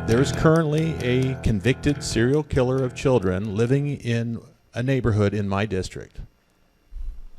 There's currently a convicted serial killer of children living in a neighborhood in my district.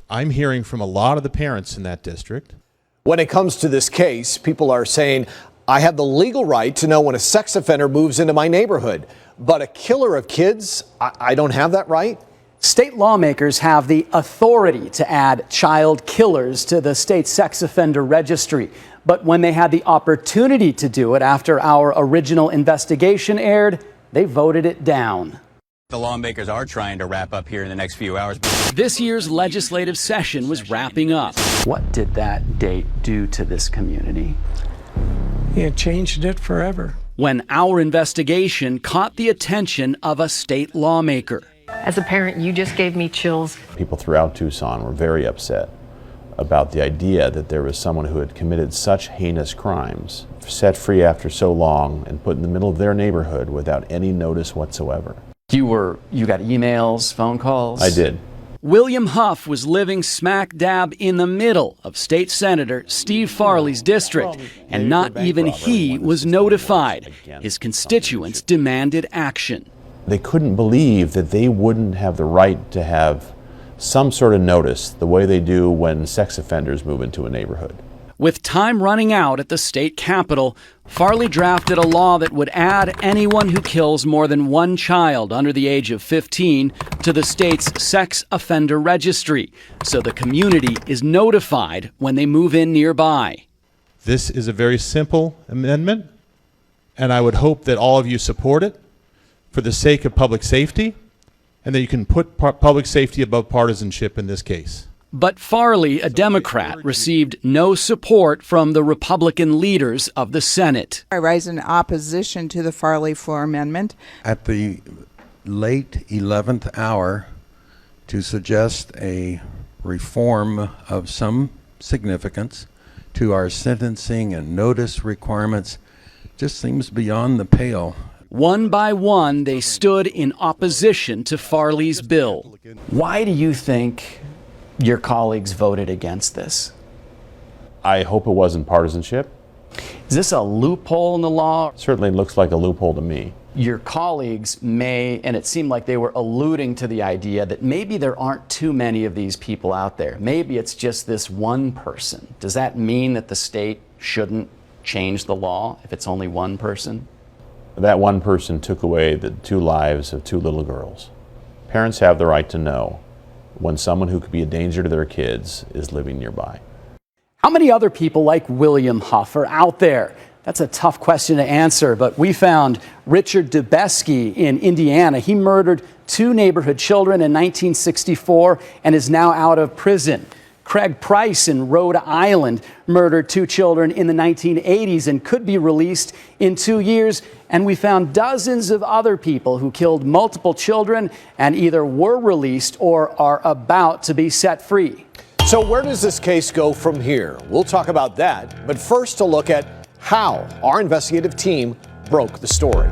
I'm hearing from a lot of the parents in that district. When it comes to this case, people are saying, I have the legal right to know when a sex offender moves into my neighborhood, but a killer of kids, I don't have that right? State lawmakers have the authority to add child killers to the state sex offender registry. But when they had the opportunity to do it after our original investigation aired, they voted it down. The lawmakers are trying to wrap up here in the next few hours. This year's legislative session was wrapping up. What did that date do to this community? It changed it forever. When our investigation caught the attention of a state lawmaker. As a parent, you just gave me chills. People throughout Tucson were very upset about the idea that there was someone who had committed such heinous crimes, set free after so long, and put in the middle of their neighborhood without any notice whatsoever. You got emails, phone calls? I did. William Huff was living smack dab in the middle of State Senator Steve Farley's district, and not even he was notified. His constituents demanded action. They couldn't believe that they wouldn't have the right to have some sort of notice the way they do when sex offenders move into a neighborhood. With time running out at the state capitol, Farley drafted a law that would add anyone who kills more than one child under the age of 15 to the state's sex offender registry, so the community is notified when they move in nearby. This is a very simple amendment, and I would hope that all of you support it for the sake of public safety, and that you can put public safety above partisanship in this case. But Farley, a Democrat, received no support from the Republican leaders of the Senate. I rise in opposition to the Farley floor amendment. At the late 11th hour, to suggest a reform of some significance to our sentencing and notice requirements just seems beyond the pale. One by one, they stood in opposition to Farley's bill. Why do you think your colleagues voted against this? I hope it wasn't partisanship. Is this a loophole in the law? It certainly looks like a loophole to me. Your colleagues may, and it seemed like they were alluding to the idea that maybe there aren't too many of these people out there. Maybe it's just this one person. Does that mean that the state shouldn't change the law if it's only one person? That one person took away the 2 lives of 2 little girls. Parents have the right to know when someone who could be a danger to their kids is living nearby. How many other people like William Huff are out there? That's a tough question to answer, but we found Richard Dubesky in Indiana. He murdered 2 neighborhood children in 1964 and is now out of prison. Craig Price in Rhode Island murdered 2 children in the 1980s and could be released in 2 years. And we found dozens of other people who killed multiple children and either were released or are about to be set free. So where does this case go from here? We'll talk about that. But first, a look at how our investigative team broke the story.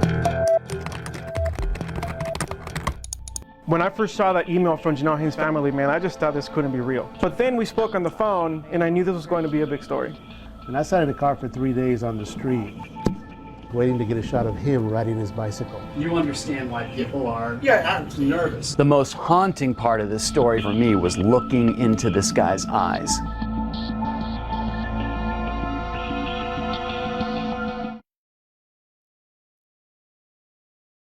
When I first saw that email from Janelle Haynes' family, man, I just thought this couldn't be real. But then we spoke on the phone, and I knew this was going to be a big story. And I sat in the car for 3 days on the street, waiting to get a shot of him riding his bicycle. You understand why people are nervous. The most haunting part of this story for me was looking into this guy's eyes.